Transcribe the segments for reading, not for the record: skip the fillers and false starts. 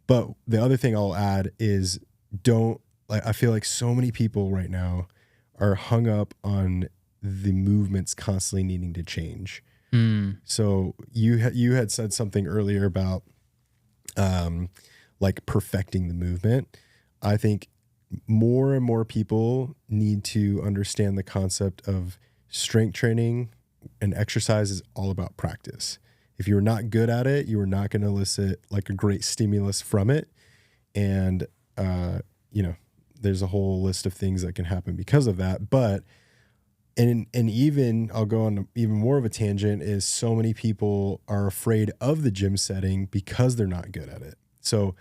But the other thing I'll add is don't like, I feel like so many people right now are hung up on the movements constantly needing to change. So you had said something earlier about like perfecting the movement. I think more and more people need to understand the concept of strength training and exercise is all about practice. If you're not good at it, you are not going to elicit like a great stimulus from it. And, there's a whole list of things that can happen because of that. But, and even I'll go on even more of a tangent is so many people are afraid of the gym setting because they're not good at it. So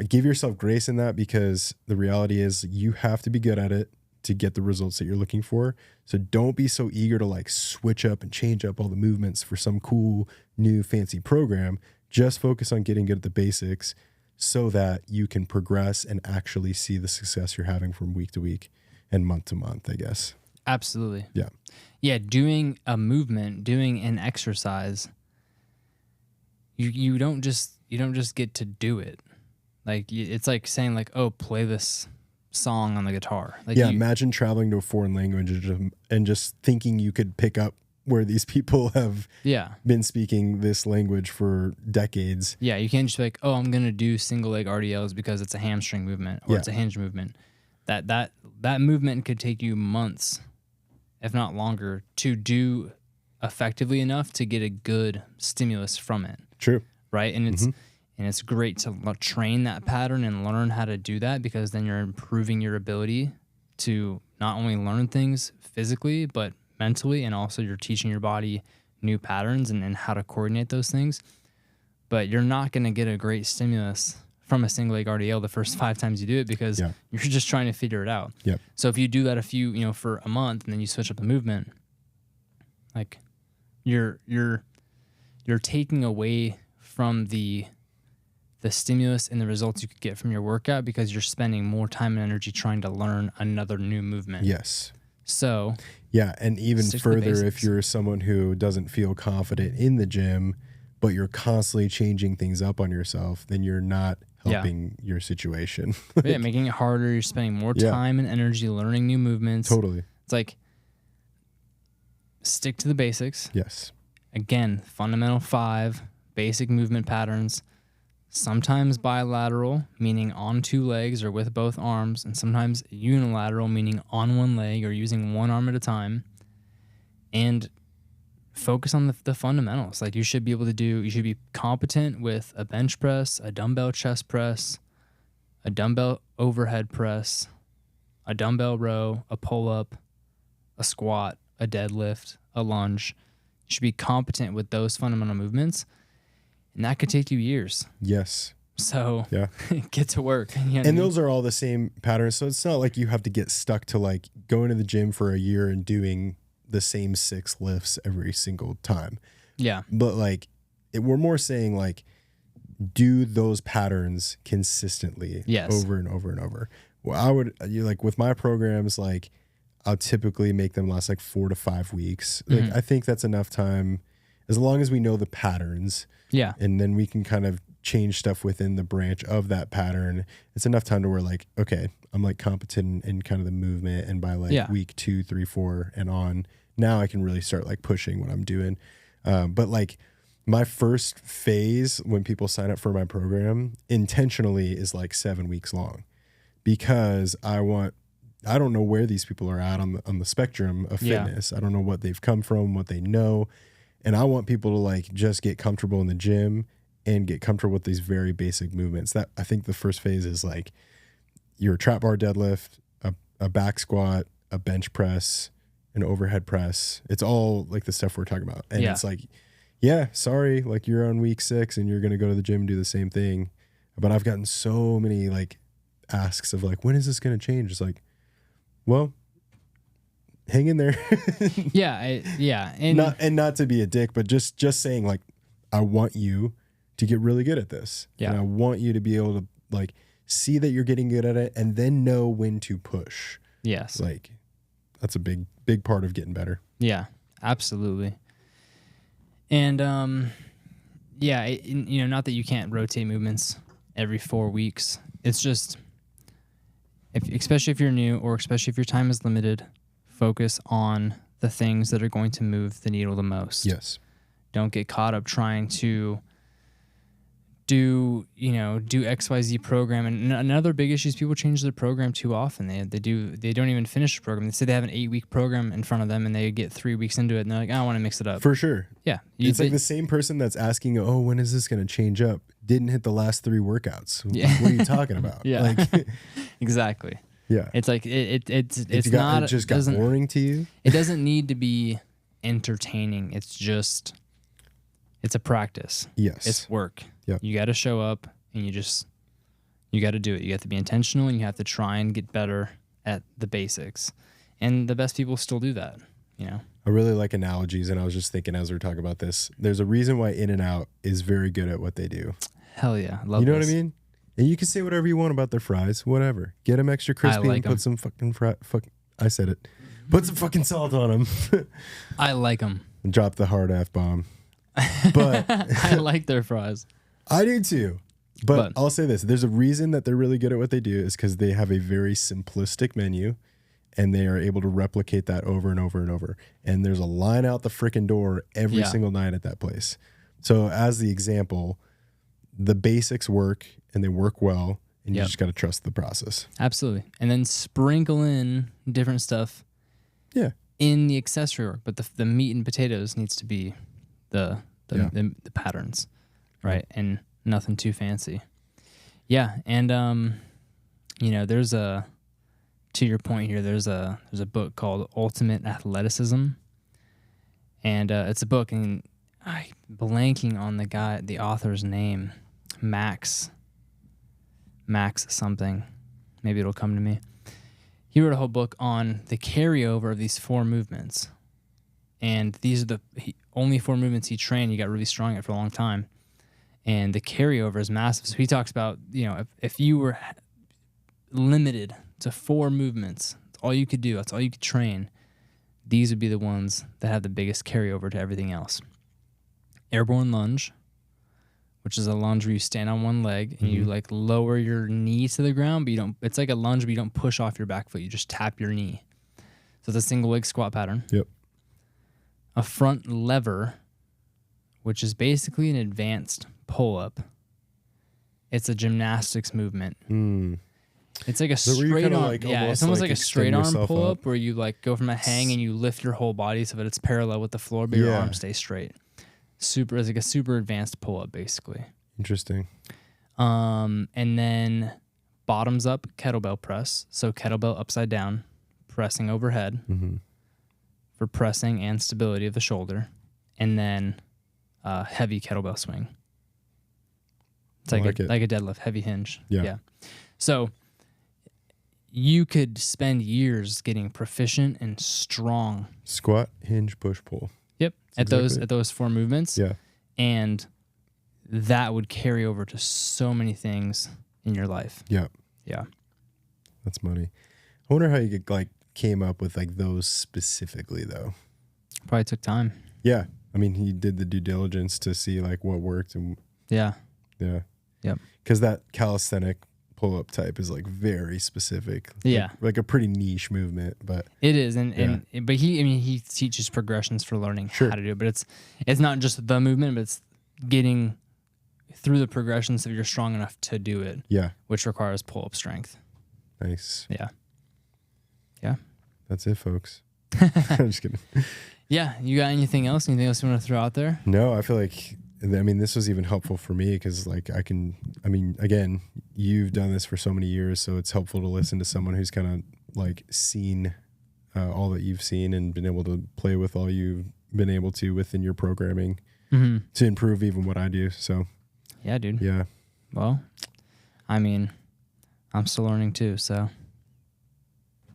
give yourself grace in that because the reality is you have to be good at it to get the results that you're looking for. So don't be so eager to like switch up and change up all the movements for some cool new fancy program. Just focus on getting good at the basics so that you can progress and actually see the success you're having from week to week and month to month, I guess. Absolutely. Yeah. Yeah. Doing a movement, doing an exercise, you don't just get to do it. Like it's like saying like, oh, play this song on the guitar. Like imagine traveling to a foreign language and just thinking you could pick up where these people have been speaking this language for decades. Yeah, you can't just be like, oh, I'm gonna do single leg RDLs because it's a hamstring movement or it's a hinge movement. That movement could take you months, if not longer, to do effectively enough to get a good stimulus from it. True. Right, and it's great to train that pattern and learn how to do that because then you're improving your ability to not only learn things physically, but mentally, and also you're teaching your body new patterns and how to coordinate those things. But you're not going to get a great stimulus from a single leg RDL the first 5 times you do it because you're just trying to figure it out. Yep. So if you do that for a month and then you switch up the movement, like you're taking away from the stimulus and the results you could get from your workout because you're spending more time and energy trying to learn another new movement. Yes. So yeah, and even further, if you're someone who doesn't feel confident in the gym, but you're constantly changing things up on yourself, then you're not helping your situation. Making it harder. You're spending more time and energy learning new movements. Totally. It's like stick to the basics. Yes. Again, fundamental 5 basic movement patterns. Sometimes bilateral, meaning on 2 legs or with both arms, and sometimes unilateral, meaning on 1 leg or using 1 arm at a time. And focus on the fundamentals. Like you should be competent with a bench press, a dumbbell chest press, a dumbbell overhead press, a dumbbell row, a pull-up, a squat, a deadlift, a lunge. You should be competent with those fundamental movements. And that could take you years. Yes. So get to work. And those are all the same patterns. So it's not like you have to get stuck to like going to the gym for a year and doing the same 6 lifts every single time. Yeah. But like we're more saying like do those patterns consistently over and over and over. Well, I would like with my programs, like I'll typically make them last like 4 to 5 weeks. Like I think that's enough time as long as we know the patterns. Yeah. And then we can kind of change stuff within the branch of that pattern. It's enough time to where like, okay, I'm like competent in kind of the movement. And by like week 2, 3, 4 and on, now I can really start like pushing what I'm doing. But like my first phase when people sign up for my program intentionally is like 7 weeks long because I don't know where these people are at on the spectrum of fitness. I don't know what they've come from, what they know. And I want people to like just get comfortable in the gym and get comfortable with these very basic movements. That I think the first phase is like your trap bar deadlift, a back squat, a bench press, an overhead press. It's all like the stuff we're talking about. And it's like, sorry, like you're on week 6 and you're going to go to the gym and do the same thing. But I've gotten so many like asks of like, when is this going to change? It's like, well, hang in there. And not to be a dick, but just saying like, I want you to get really good at this. Yeah. And I want you to be able to like see that you're getting good at it and then know when to push. Yes. Like that's a big part of getting better. Yeah, absolutely. And not that you can't rotate movements every 4 weeks. It's just, especially if you're new or especially if your time is limited, focus on the things that are going to move the needle the most. Yes. Don't get caught up trying to do XYZ program. And another big issue is people change their program too often. They don't even finish the program. They say they have an 8-week program in front of them and they get 3 weeks into it and they're like, I want to mix it up. For sure. Yeah. It's like the same person that's asking, oh, when is this going to change up? Didn't hit the last 3 workouts. Yeah. What are you talking about? Yeah. Like, exactly. Yeah. It's like it's it not just got boring to you. It doesn't need to be entertaining. It's a practice. Yes. It's work. Yep. You got to show up and you got to do it. You have to be intentional and you have to try and get better at the basics. And the best people still do that, I really like analogies, and I was just thinking as we were talking about this, there's a reason why In-N-Out is very good at what they do. Hell yeah. Love You know this. what I mean? And you can say whatever you want about their fries, whatever. Get them extra crispy and put some fucking I said it. Put some fucking salt on them. I like them. And drop the hard F-bomb. But I like their fries. I do too. But I'll say this. There's a reason that they're really good at what they do is because they have a very simplistic menu and they are able to replicate that over and over and over. And there's a line out the freaking door every single night at that place. So as the example, the basics work and they work well and you just got to trust the process. Absolutely. And then sprinkle in different stuff in the accessory work. But the meat and potatoes needs to be the patterns, right? And nothing too fancy. Yeah, and there's to your point here, there's a book called Ultimate Athleticism, and it's a book, and I'm blanking on the author's name, Max something. Maybe it'll come to me. He wrote a whole book on the carryover of these 4 movements, and these are the only 4 movements he trained. He got really strong at for a long time, and the carryover is massive. So he talks about, if you were limited to 4 movements, that's all you could do, that's all you could train, these would be the ones that have the biggest carryover to everything else. Airborne lunge, which is a lunge where you stand on one leg and you like lower your knee to the ground, but it's like a lunge, but you don't push off your back foot, you just tap your knee. So it's a single leg squat pattern. Yep. A front lever, which is basically an advanced pull-up. It's a gymnastics movement. It's like a straight arm. It's almost like a straight arm pull-up where you like go from a hang and you lift your whole body so that it's parallel with the floor, but your arms stay straight. It's like a super advanced pull-up, basically. Interesting. And then bottoms up kettlebell press. So kettlebell upside down, pressing overhead for pressing and stability of the shoulder. And then heavy kettlebell swing. It's like a deadlift, heavy hinge. Yeah. So you could spend years getting proficient and strong. Squat, hinge, push, pull. Yep. At those 4 movements. Yeah. And that would carry over to so many things in your life. Yeah. Yeah. That's money. I wonder how you came up with those specifically though. Probably took time. Yeah. I mean, he did the due diligence to see what worked and yeah. Yep. Because that calisthenic pull-up type is very specific. Yeah. Like a pretty niche movement, but it is. But he teaches progressions for learning how to do it. But it's not just the movement, but it's getting through the progressions so you're strong enough to do it. Yeah. Which requires pull-up strength. Nice. Yeah. Yeah. That's it, folks. I'm just kidding. Yeah. You got anything else? Anything else you want to throw out there? No, I feel like, this was even helpful for me because again, you've done this for so many years, so it's helpful to listen to someone who's kind of seen all that you've seen and been able to play with all you've been able to within your programming to improve even what I do. So yeah, dude. Yeah. Well, I'm still learning too, so